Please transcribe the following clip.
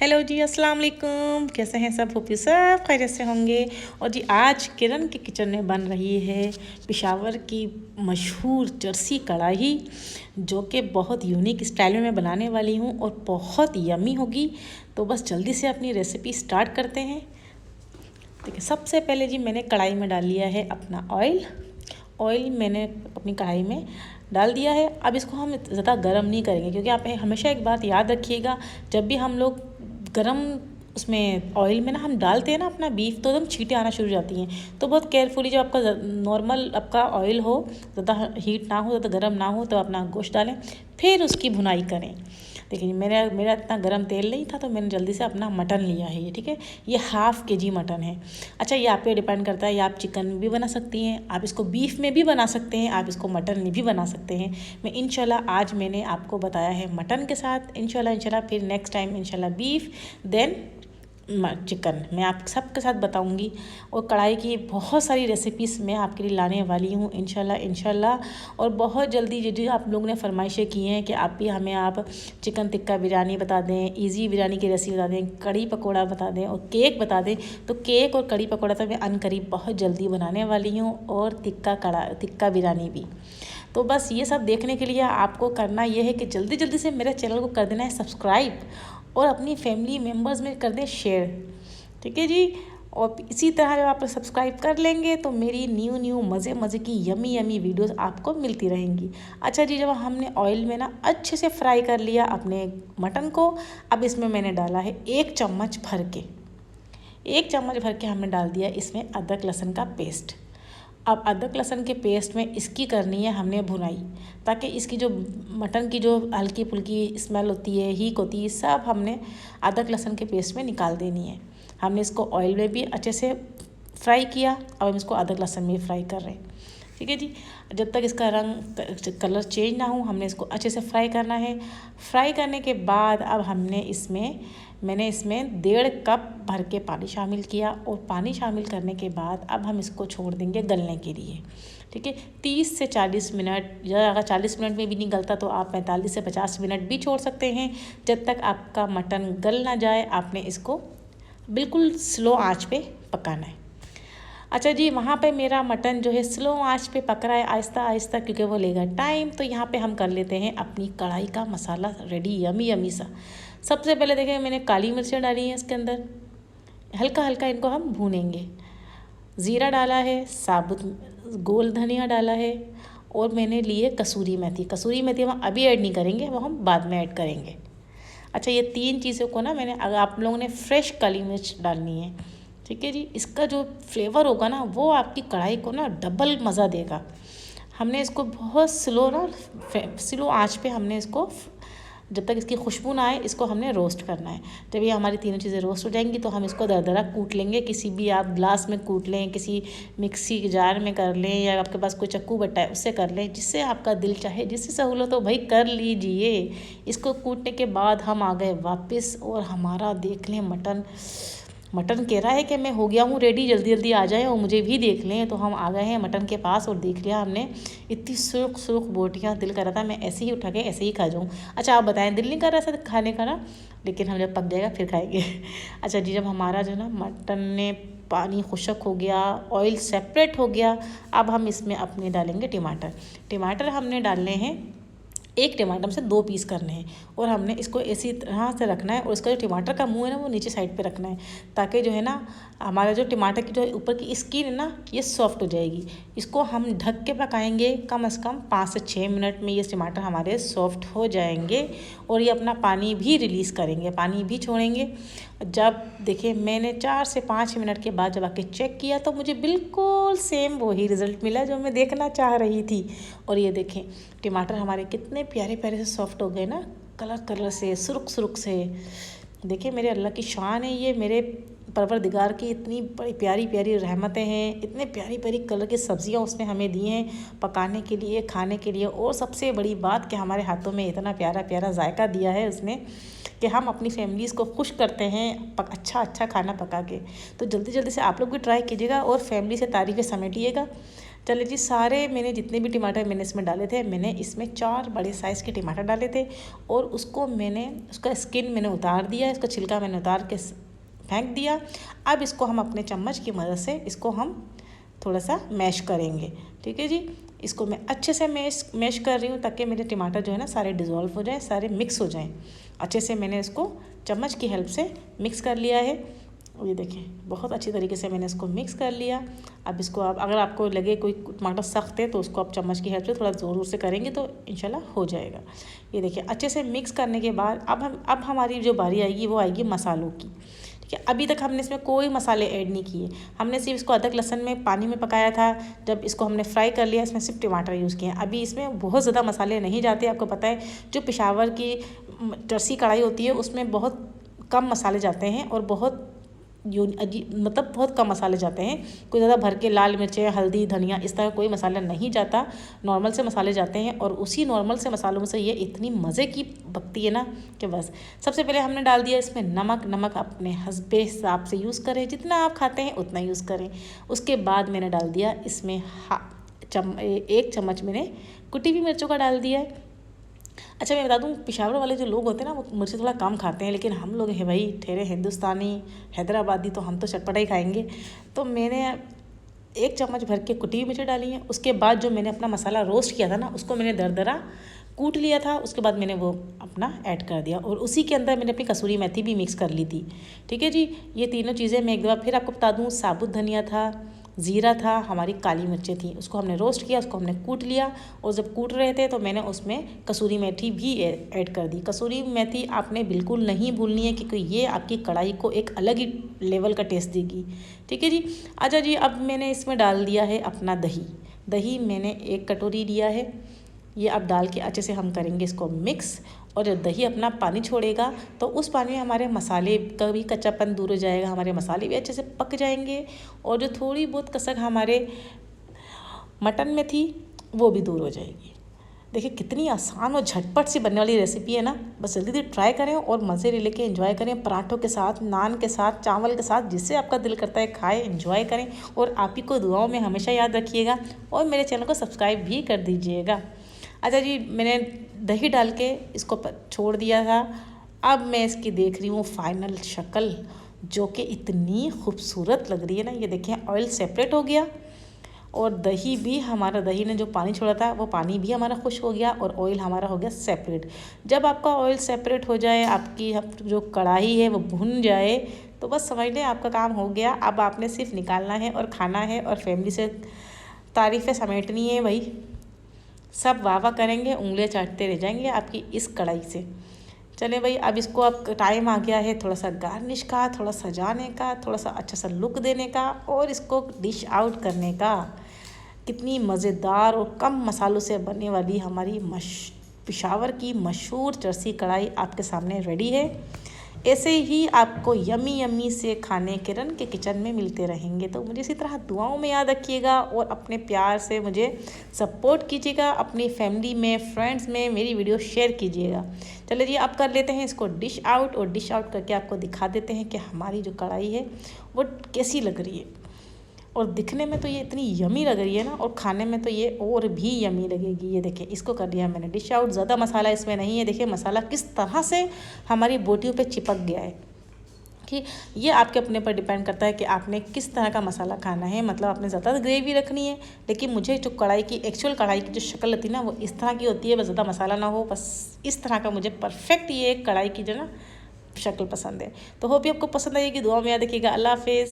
Hello जी, अस्सलाम वालेकुम। कैसे हैं सब? होप यू सब खैरियत से होंगे। और जी आज किरण के किचन में बन रही है पेशावर की मशहूर जर्सी कढ़ाई, जो कि बहुत यूनिक स्टाइल में मैं बनाने वाली हूँ और बहुत यमी होगी। तो बस जल्दी से अपनी रेसिपी स्टार्ट करते हैं। देखिए, सबसे पहले जी मैंने कढ़ाई में डाल लिया है अपना ऑयल मैंने अपनी कढ़ाई में डाल दिया है। अब इसको हम ज़्यादा गर्म नहीं करेंगे, क्योंकि आप हमेशा एक बात याद रखिएगा, जब भी हम लोग गरम उसमें ऑयल में ना हम डालते हैं ना अपना बीफ, तो एकदम छींटे आना शुरू हो जाती हैं। तो बहुत केयरफुली, जब आपका नॉर्मल आपका ऑयल हो, ज़्यादा हीट ना हो, ज़्यादा गर्म ना हो, तो अपना गोश्त डालें, फिर उसकी भुनाई करें। देखिए मेरा इतना गर्म तेल नहीं था, तो मैंने जल्दी से अपना मटन लिया है। ये ठीक है, ये 1/2 kg मटन है। अच्छा, ये आप पे डिपेंड करता है, या आप चिकन में भी बना सकती हैं, आप इसको बीफ में भी बना सकते हैं, आप इसको मटन में भी बना सकते हैं। मैं इंशाल्लाह आज मैंने आपको बताया है मटन के साथ, इंशाल्लाह फिर नेक्स्ट टाइम इंशाल्लाह बीफ, देन चिकन मैं आप सबके साथ बताऊंगी। और कढ़ाई की बहुत सारी रेसिपीज़ मैं आपके लिए लाने वाली हूँ इंशाल्लाह। और बहुत जल्दी जो आप लोगों ने फरमाइशें की हैं कि आप भी हमें आप चिकन टिक्का बिरयानी बता दें, इजी बिरयानी की रेसिपी बता दें, कड़ी पकौड़ा बता दें और केक बता दें। तो केक और कड़ी पकौड़ा तो मैं अनकरीब बहुत जल्दी बनाने वाली हूँ, और टिक्का बिरयानी भी। तो बस ये सब देखने के लिए आपको करना ये है कि जल्दी से मेरे चैनल को कर देना है सब्सक्राइब, और अपनी फैमिली मेम्बर्स में कर दें शेयर। ठीक है जी। और इसी तरह जब आप सब्सक्राइब कर लेंगे तो मेरी न्यू मज़े की यमी वीडियोस आपको मिलती रहेंगी। अच्छा जी, जब हमने ऑयल में ना अच्छे से फ्राई कर लिया अपने मटन को, अब इसमें मैंने डाला है 1 चम्मच भर के हमने डाल दिया इसमें अदरक लहसुन का पेस्ट। अब अदरक लहसुन के पेस्ट में इसकी करनी है हमने भुनाई, ताकि इसकी जो मटन की जो हल्की फुल्की स्मेल होती है, हीक होती है, सब हमने अदरक लहसुन के पेस्ट में निकाल देनी है। हमने इसको ऑयल में भी अच्छे से फ्राई किया, अब हम इसको अदरक लहसुन में फ्राई कर रहे हैं। ठीक है जी, जब तक इसका कलर चेंज ना हो, हमने इसको अच्छे से फ्राई करना है। फ्राई करने के बाद अब मैंने इसमें 1.5 कप भर के पानी शामिल किया, और पानी शामिल करने के बाद अब हम इसको छोड़ देंगे गलने के लिए। ठीक है, 30 से 40 मिनट, या अगर 40 मिनट में भी नहीं गलता तो आप 45 से 50 मिनट भी छोड़ सकते हैं। जब तक आपका मटन गल ना जाए, आपने इसको बिल्कुल स्लो आंच पे पकाना है। अच्छा जी, वहाँ पे मेरा मटन जो है स्लो आंच पे पक रहा है, आहिस्ता, क्योंकि वो लेगा टाइम। तो यहाँ पे हम कर लेते हैं अपनी कढ़ाई का मसाला रेडी, यमी सा। सबसे पहले देखें, मैंने काली मिर्चें डाली हैं इसके अंदर, हल्का इनको हम भूनेंगे। ज़ीरा डाला है, साबुत गोल धनिया डाला है, और मैंने लिए कसूरी मेथी हम अभी ऐड नहीं करेंगे, वो हम बाद में ऐड करेंगे। अच्छा, ये 3 चीज़ों को ना मैंने, अगर आप लोगों ने फ्रेश काली मिर्च डालनी है, ठीक है जी, इसका जो फ्लेवर होगा ना, वो आपकी कढ़ाई को ना डबल मज़ा देगा। हमने इसको बहुत स्लो आंच पे हमने इसको, जब तक इसकी खुशबू ना आए, इसको हमने रोस्ट करना है। जब ये हमारी तीनों चीज़ें रोस्ट हो जाएंगी, तो हम इसको दरदरा कूट लेंगे। किसी भी आप ग्लास में कूट लें, किसी मिक्सी जार में कर लें, या आपके पास कोई चक्कू बट्टा है उससे कर लें, जिससे आपका दिल चाहे, जिससे सहूलत हो भाई कर लीजिए। इसको कूटने के बाद हम आ गए वापस, और हमारा देख लें मटन कह रहा है कि मैं हो गया हूँ रेडी, जल्दी आ जाए और मुझे भी देख लें। तो हम आ गए हैं मटन के पास, और देख लिया हमने, इतनी सुर्ख बोटियाँ, दिल कर रहा था मैं ऐसे ही उठा के ऐसे ही खा जाऊँ। अच्छा, आप बताएं, दिल नहीं कर रहा था खाने का ना, लेकिन हम जब पक जाएगा फिर खाएंगे। अच्छा जी, जब हमारा जो ना मटन ने पानी खुशक हो गया, ऑयल सेपरेट हो गया, अब हम इसमें अपने डालेंगे टमाटर हमने डालने हैं 1 टमाटर से 2 पीस करने हैं, और हमने इसको इसी तरह से रखना है। और इसका जो टमाटर का मुंह है ना, वो नीचे साइड पे रखना है, ताकि जो है ना हमारा जो टमाटर की जो ऊपर की स्किन है ना, ये सॉफ्ट हो जाएगी। इसको हम ढक के पकाएंगे कम से कम 5 से 6 मिनट में ये टमाटर हमारे सॉफ्ट हो जाएंगे, और ये अपना पानी भी रिलीज़ करेंगे, पानी भी छोड़ेंगे। जब देखिए, मैंने 4 से 5 मिनट के बाद जब आके चेक किया, तो मुझे बिल्कुल सेम वही रिज़ल्ट मिला जो मैं देखना चाह रही थी। और ये देखें, टमाटर हमारे कितने प्यारे से सॉफ्ट हो गए ना, कलर से, सुर्ख से। देखिए, मेरे अल्लाह की शान है, ये मेरे परवरदिगार की इतनी बड़ी प्यारी रहमतें हैं, इतने प्यारी कलर की सब्जियां उसने हमें दी हैं पकाने के लिए, खाने के लिए। और सबसे बड़ी बात कि हमारे हाथों में इतना प्यारा जायका दिया है उसने, कि हम अपनी फैमिलीज़ को खुश करते हैं अच्छा खाना पका के। तो जल्दी से आप लोग भी ट्राई कीजिएगा, और फैमिली से तारीफ़ें समेटिएगा। चलिए जी, सारे मैंने जितने भी टमाटर मैंने इसमें डाले थे, मैंने इसमें 4 बड़े साइज़ के टमाटर डाले थे और उसका स्किन मैंने उतार दिया, इसका छिलका मैंने उतार के फेंक दिया। अब इसको हम अपने चम्मच की मदद से इसको हम थोड़ा सा मैश करेंगे। ठीक है जी, इसको मैं अच्छे से मैश कर रही हूँ ताकि मेरे टमाटर जो है ना सारे डिज़ोल्व हो जाए, सारे मिक्स हो जाएं। अच्छे से मैंने इसको चम्मच की हेल्प से मिक्स कर लिया है। और ये देखिए बहुत अच्छी तरीके से मैंने इसको मिक्स कर लिया। अब इसको आप अगर आपको लगे कोई टमाटर सख्त है तो उसको आप चम्मच की हेल्प से थोड़ा ज़ोर से करेंगे तो इंशाल्लाह हो जाएगा। ये देखिए अच्छे से मिक्स करने के बाद अब हमारी जो बारी आएगी वो आएगी मसालों की। ठीक है, अभी तक हमने इसमें कोई मसाले ऐड नहीं किए, हमने सिर्फ इसको अदरक लहसुन में पानी में पकाया था। जब इसको हमने फ्राई कर लिया इसमें सिर्फ टमाटर यूज़ किए हैं। अभी इसमें बहुत ज़्यादा मसाले नहीं जाते। आपको पता है जो पेशावर की टर्सी कढ़ाई होती है उसमें बहुत कम मसाले जाते हैं और बहुत मतलब बहुत कम मसाले जाते हैं। कोई ज़्यादा भर के लाल मिर्चें, हल्दी, धनिया इस तरह कोई मसाला नहीं जाता, नॉर्मल से मसाले जाते हैं। और उसी नॉर्मल से मसालों में से ये इतनी मज़े की पकती है ना कि बस। सबसे पहले हमने डाल दिया इसमें नमक अपने हस्बे हिसाब से यूज़ करें, जितना आप खाते हैं उतना यूज़ करें। उसके बाद मैंने डाल दिया इसमें 1 चम्मच मैंने कुटी हुई मिर्चों का डाल दिया है। अच्छा मैं बता दूं, पेशावर वाले जो लोग होते हैं ना वो मिर्ची थोड़ा कम खाते हैं, लेकिन हम लोग हैं भाई ठहरे हिंदुस्तानी हैदराबादी, तो हम तो चटपटा ही खाएंगे। तो मैंने 1 चम्मच भर के कुटी हुई मिर्ची डाली है। उसके बाद जो मैंने अपना मसाला रोस्ट किया था ना उसको मैंने दरदरा कूट लिया था। उसके बाद मैंने वो अपना ऐड कर दिया और उसी के अंदर मैंने अपनी कसूरी मेथी भी मिक्स कर ली थी। ठीक है जी, ये तीनों चीज़ें मैं एक दफ़ा फिर आपको बता दूँ, साबुत धनिया था, ज़ीरा था, हमारी काली मिर्चें थी, उसको हमने रोस्ट किया, उसको हमने कूट लिया। और जब कूट रहे थे तो मैंने उसमें कसूरी मेथी भी ऐड कर दी। कसूरी मेथी आपने बिल्कुल नहीं भूलनी है क्योंकि ये आपकी कढ़ाई को एक अलग ही लेवल का टेस्ट देगी। ठीक है जी। अच्छा जी, अब मैंने इसमें डाल दिया है अपना दही मैंने 1 कटोरी लिया है। ये अब डाल के अच्छे से हम करेंगे इसको मिक्स। और जब दही अपना पानी छोड़ेगा तो उस पानी में हमारे मसाले का भी कच्चापन दूर हो जाएगा, हमारे मसाले भी अच्छे से पक जाएंगे और जो थोड़ी बहुत कसक हमारे मटन में थी वो भी दूर हो जाएगी। देखिए कितनी आसान और झटपट सी बनने वाली रेसिपी है ना, बस जल्दी जल्दी ट्राई करें और मज़े लेके एंजॉय करें। पराठों के साथ, नान के साथ, चावल के साथ, जिससे आपका दिल करता है खाएं, एंजॉय करें। और आप ही को दुआओं में हमेशा याद रखिएगा और मेरे चैनल को सब्सक्राइब भी कर दीजिएगा। अच्छा जी, मैंने दही डाल के इसको छोड़ दिया था। अब मैं इसकी देख रही हूँ फाइनल शक्ल, जो कि इतनी खूबसूरत लग रही है ना। ये देखिए ऑयल सेपरेट हो गया और दही ने जो पानी छोड़ा था वो पानी भी हमारा खुश हो गया और ऑयल हमारा हो गया सेपरेट। जब आपका ऑयल सेपरेट हो जाए, आपकी जो कढ़ाई है वो भुन जाए, तो बस समझ लें आपका काम हो गया। अब आपने सिर्फ निकालना है और खाना है और फैमिली से तारीफ़ें समेटनी है भाई। सब वाह वाह करेंगे, उंगलियां चाटते रह जाएंगे आपकी इस कढ़ाई से। चले भाई, अब इसको अब टाइम आ गया है थोड़ा सा गार्निश का, थोड़ा सजाने का, थोड़ा सा अच्छा सा लुक देने का और इसको डिश आउट करने का। कितनी मज़ेदार और कम मसालों से बनने वाली हमारी पेशावर की मशहूर चरसी कढ़ाई आपके सामने रेडी है। ऐसे ही आपको यमी यमी से खाने किरण के किचन में मिलते रहेंगे। तो मुझे इसी तरह दुआओं में याद रखिएगा और अपने प्यार से मुझे सपोर्ट कीजिएगा। अपनी फैमिली में, फ्रेंड्स में मेरी वीडियो शेयर कीजिएगा। चलिए जी, अब कर लेते हैं इसको डिश आउट और डिश आउट करके आपको दिखा देते हैं कि हमारी जो कढ़ाई है वो कैसी लग रही है। और दिखने में तो ये इतनी यमी लग रही है ना, और खाने में तो ये और भी यमी लगेगी। ये देखिए, इसको कर दिया मैंने डिश आउट। ज़्यादा मसाला इसमें नहीं है। देखिए मसाला किस तरह से हमारी बोटियों पे चिपक गया है। कि ये आपके अपने पर डिपेंड करता है कि आपने किस तरह का मसाला खाना है। मतलब आपने ज़्यादा ग्रेवी रखनी है, लेकिन मुझे जो कढ़ाई की एक्चुअल कढ़ाई की जो शक्ल होती है ना वो इस तरह की होती है। बस ज़्यादा मसाला ना हो, बस इस तरह का मुझे परफेक्ट ये कढ़ाई की जो ना शक्ल पसंद है। तो होप ये आपको पसंद आएगी। दुआ में याद रखिएगा। अल्लाह हाफिज़।